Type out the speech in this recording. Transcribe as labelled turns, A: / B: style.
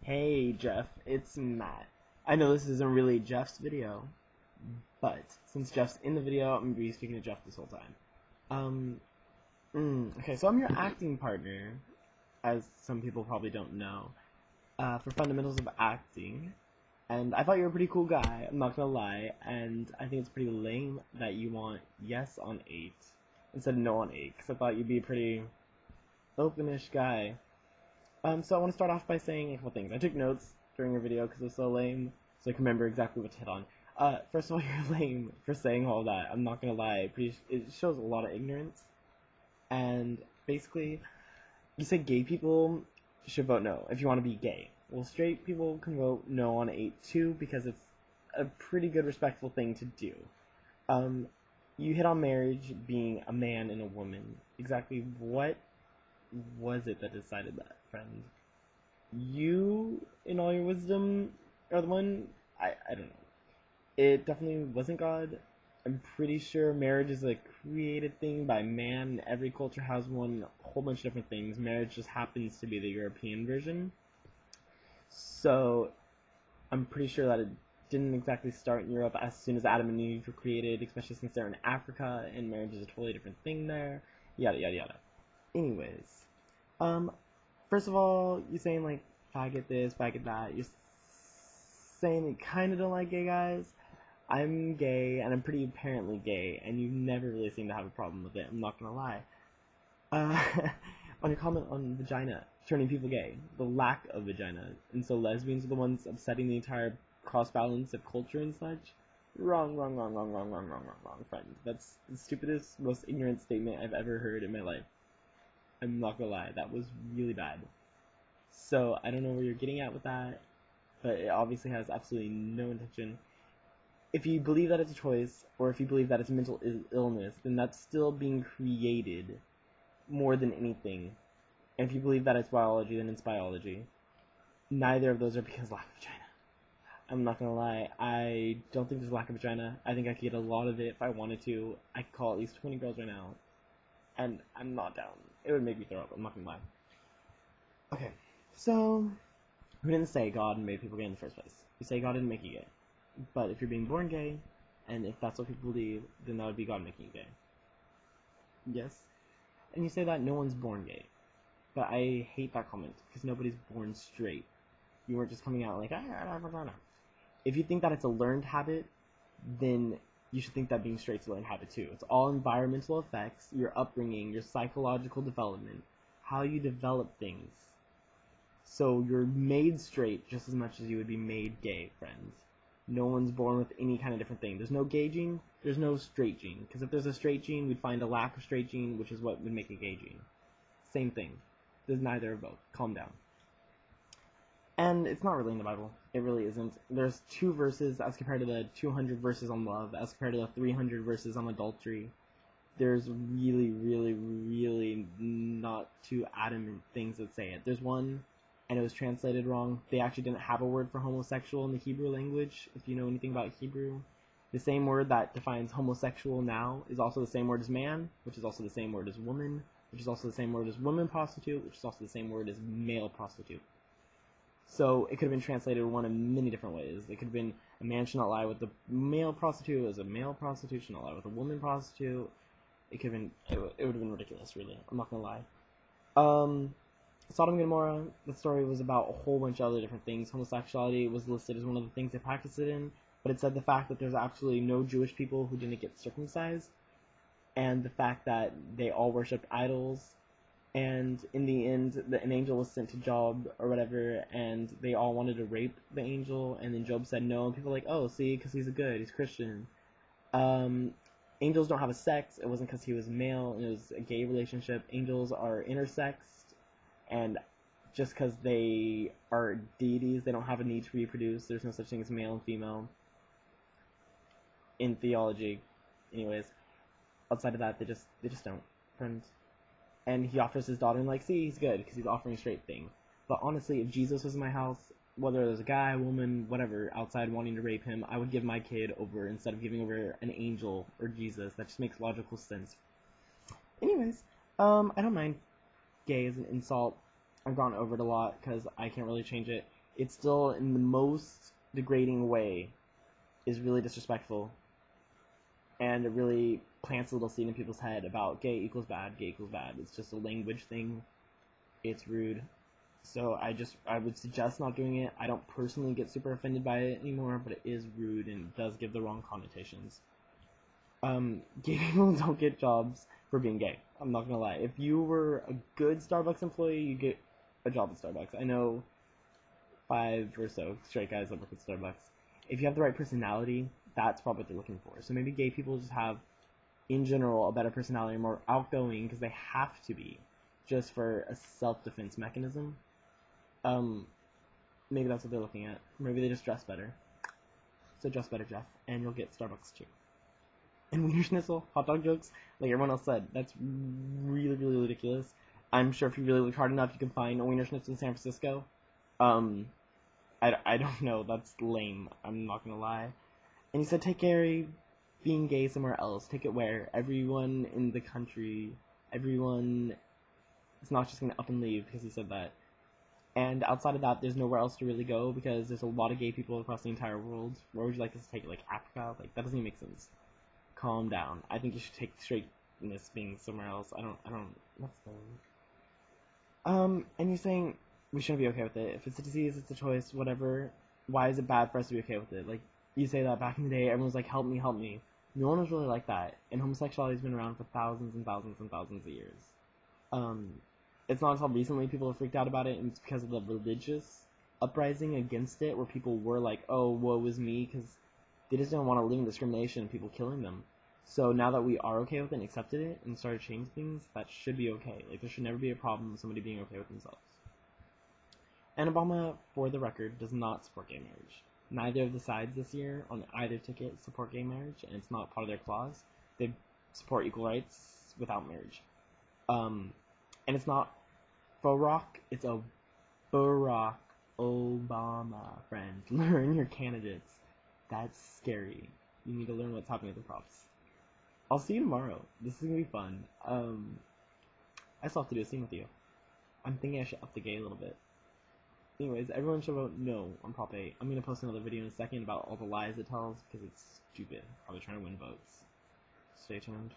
A: Hey Jeff, it's Matt. I know this isn't really Jeff's video, but since Jeff's in the video, I'm going to be speaking to Jeff this whole time. Okay, so I'm your acting partner, as some people probably don't know, for Fundamentals of Acting, and I thought you were a pretty cool guy, I'm not gonna lie, and I think it's pretty lame that you want yes on 8 instead of no on 8, because I thought you'd be a pretty openish guy. So I want to start off by saying a couple things. I took notes during your video because it was so lame, so I can remember exactly what to hit on. First of all, you're lame for saying all that. I'm not gonna lie. It shows a lot of ignorance. And basically, you said gay people should vote no if you want to be gay. Well, straight people can vote no on 8 too because it's a pretty good, respectful thing to do. You hit on marriage being a man and a woman. Exactly what was it that decided that, friend? You, in all your wisdom, are the one? I don't know. It definitely wasn't God. I'm pretty sure marriage is a created thing by man. Every culture has one, a whole bunch of different things. Marriage just happens to be the European version. So, I'm pretty sure that it didn't exactly start in Europe as soon as Adam and Eve were created, especially since they're in Africa, and marriage is a totally different thing there. Yada, yada, yada. Anyways, first of all, you're saying, like, faggot this, faggot that. You're saying you kind of don't like gay guys. I'm gay, and I'm pretty apparently gay, and you never really seem to have a problem with it, I'm not gonna lie. On your comment on vagina, turning people gay, the lack of vagina, and so lesbians are the ones upsetting the entire cross-balance of culture and such? Wrong, wrong, wrong, wrong, wrong, wrong, wrong, wrong, wrong, friend. That's the stupidest, most ignorant statement I've ever heard in my life. I'm not gonna lie, that was really bad. So, I don't know where you're getting at with that, but it obviously has absolutely no intention. If you believe that it's a choice, or if you believe that it's a mental illness, then that's still being created more than anything. And if you believe that it's biology, then it's biology. Neither of those are because of lack of vagina. I'm not gonna lie, I don't think there's a lack of vagina. I think I could get a lot of it if I wanted to. I could call at least 20 girls right now. And I'm not down. It would make me throw up, I'm not gonna lie. Okay, so, who didn't say God made people gay in the first place? You say God didn't make you gay. But if you're being born gay, and if that's what people believe, then that would be God making you gay. Yes? And you say that no one's born gay. But I hate that comment, because nobody's born straight. You weren't just coming out like, if you think that it's a learned habit, then you should think that being straight is a learned habit too. It's all environmental effects, your upbringing, your psychological development, how you develop things. So you're made straight just as much as you would be made gay, friends. No one's born with any kind of different thing. There's no gay gene, there's no straight gene. Because if there's a straight gene, we'd find a lack of straight gene, which is what would make a gay gene. Same thing. There's neither of both. Calm down. And it's not really in the Bible. It really isn't. There's 2 verses as compared to the 200 verses on love, as compared to the 300 verses on adultery. There's really, really, really not 2 adamant things that say it. There's one, and it was translated wrong. They actually didn't have a word for homosexual in the Hebrew language, if you know anything about Hebrew. The same word that defines homosexual now is also the same word as man, which is also the same word as woman, which is also the same word as woman prostitute, which is also the same word as male prostitute. So it could have been translated one of many different ways. It could have been a man should not lie with a male prostitute, as a male prostitute should not lie with a woman prostitute. It could have been, it would have been ridiculous, really. I'm not gonna lie. Sodom and Gomorrah, the story was about a whole bunch of other different things. Homosexuality was listed as one of the things they practiced it in, but it said the fact that there's absolutely no Jewish people who didn't get circumcised, and the fact that they all worshipped idols, and in the end, an angel was sent to Job, or whatever, and they all wanted to rape the angel, and then Job said no, and people were like, oh, see, because he's he's Christian. Angels don't have a sex, it wasn't because he was male, and it was a gay relationship. Angels are intersexed, and just because they are deities, they don't have a need to reproduce. There's no such thing as male and female in theology. Anyways, outside of that, they just don't, friends. And he offers his daughter, and like, see, he's good, because he's offering a straight thing. But honestly, if Jesus was in my house, whether there's a guy, woman, whatever, outside wanting to rape him, I would give my kid over instead of giving over an angel or Jesus. That just makes logical sense. Anyways, I don't mind gay as an insult. I've gone over it a lot, because I can't really change it. it's still, in the most degrading way, is really disrespectful. And it really plants a little seed in people's head about gay equals bad, gay equals bad. It's just a language thing. It's rude. So I would suggest not doing it. I don't personally get super offended by it anymore, but it is rude and does give the wrong connotations. Gay people don't get jobs for being gay. I'm not gonna lie. If you were a good Starbucks employee, you get a job at Starbucks. I know 5 or so straight guys that work at Starbucks. If you have the right personality, that's probably what they're looking for. So maybe gay people just have, in general, a better personality, more outgoing, because they have to be, just for a self-defense mechanism. Maybe that's what they're looking at. Maybe they just dress better. So dress better, Jeff, and you'll get Starbucks too. And Wiener Schnitzel, hot dog jokes, like everyone else said, that's really, really ridiculous. I'm sure if you really look hard enough, you can find a Wiener Schnitzel in San Francisco. I don't know, that's lame, I'm not gonna lie. And you said take Gary being gay somewhere else. Take it where? Everyone in the country, everyone is not just gonna up and leave because he said that. And outside of that, there's nowhere else to really go because there's a lot of gay people across the entire world. Where would you like us to take it? Like Africa? Like, that doesn't even make sense. Calm down. I think you should take straightness being somewhere else. I don't, that's the... and you're saying we shouldn't be okay with it. If it's a disease, it's a choice, whatever. Why is it bad for us to be okay with it? Like, you say that back in the day, everyone was like, help me, help me. No one was really like that. And homosexuality's been around for thousands and thousands and thousands of years. It's not until recently people have freaked out about it, and it's because of the religious uprising against it, where people were like, oh, woe is me, because they just didn't want to live in discrimination and people killing them. So now that we are okay with it and accepted it and started to change things, that should be okay. Like, there should never be a problem with somebody being okay with themselves. And Obama, for the record, does not support gay marriage. Neither of the sides this year on either ticket support gay marriage, and it's not part of their clause. They support equal rights without marriage. And it's not Barack, it's a Barack Obama, friend. Learn your candidates. That's scary. You need to learn what's happening with the props. I'll see you tomorrow. This is gonna be fun. I still have to do a scene with you. I'm thinking I should up the gay a little bit. Anyways, everyone should vote no on Prop 8. I'm gonna post another video in a second about all the lies it tells because it's stupid. Probably trying to win votes. Stay tuned.